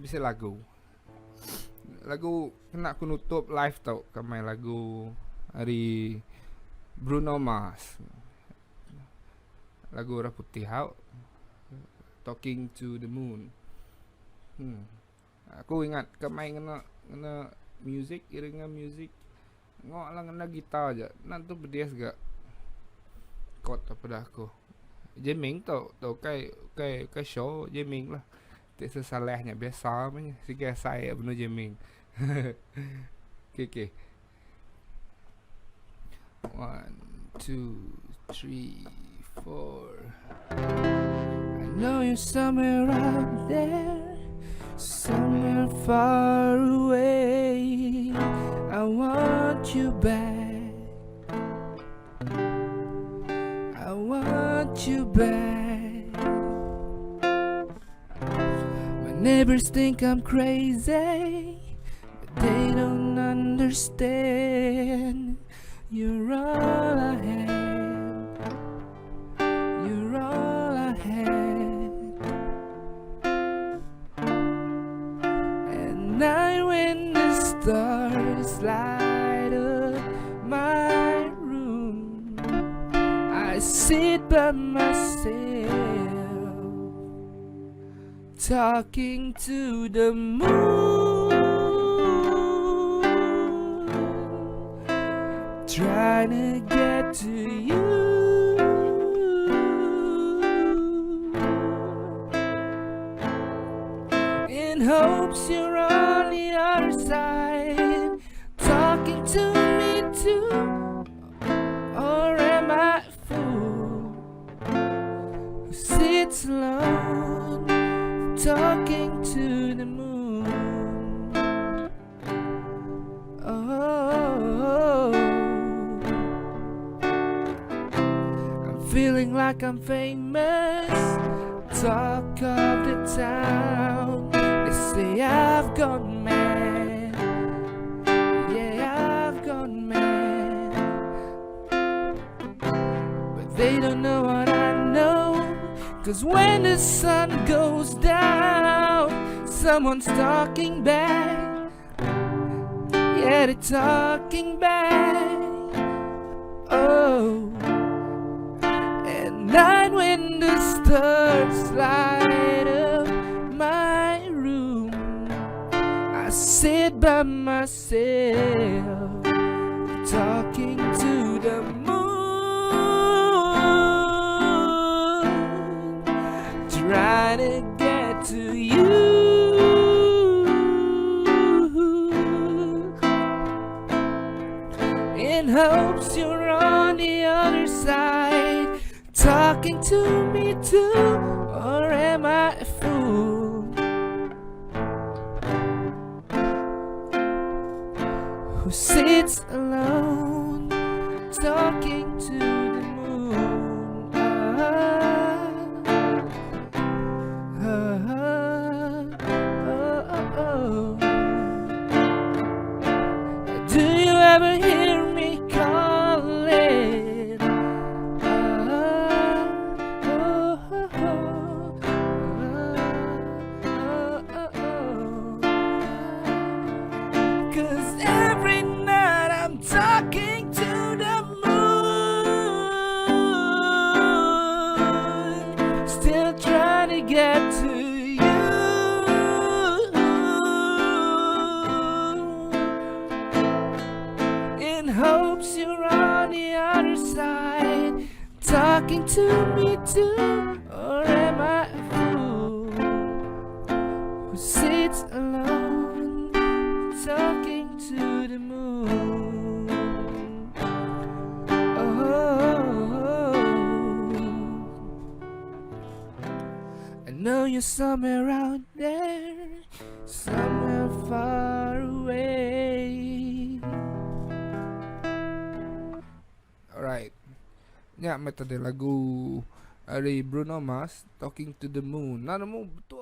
bisa lagu kena aku nutup live tau, kan main lagu hari Bruno Mars, lagu orang putih hau, Talking to the Moon. Aku ingat kan main kena music, iringan music ngok lah kena gitar aja nan tu berdias gak kot apa dah aku jamming tau kai show jamming lah tak sesalahnya biasa punya sikit saya penuh jamming. Okay. 1 2 3 4. I know you're somewhere out there, somewhere far away. I want you back, I want you back. My neighbors think I'm crazy, but they don't understand. You're all I had, you're all I had. And night when the stars light up my room, I sit by myself, talking to the moon, trying to get to you, in hopes you're on the other side, talking to me too. Or am I a fool who sits alone, talking to the moon? Oh, I'm feeling like I'm famous, talk of the town. They say I've gone mad, yeah, I've gone mad. But they don't know what I know, 'cause when the sun goes down, someone's talking back. Yeah, they're talking back. Oh, at night when the stars light up my room, I sit by myself, talking to the moon, trying to get to you, in hopes you're on the other side, talking to me too. Or am I a fool who sits alone, talking to the moon? Do you ever hear me calling? 'Cause every night I'm talking to the moon, still trying to get to you, in hopes you're on the other side, talking to me too. Or am I a fool who sits alone, talking to the moon? Oh, I know you're somewhere out there, somewhere far away. Alright, ya metode lagu dari Bruno Mars, Talking to the Moon. Nah, nemu betul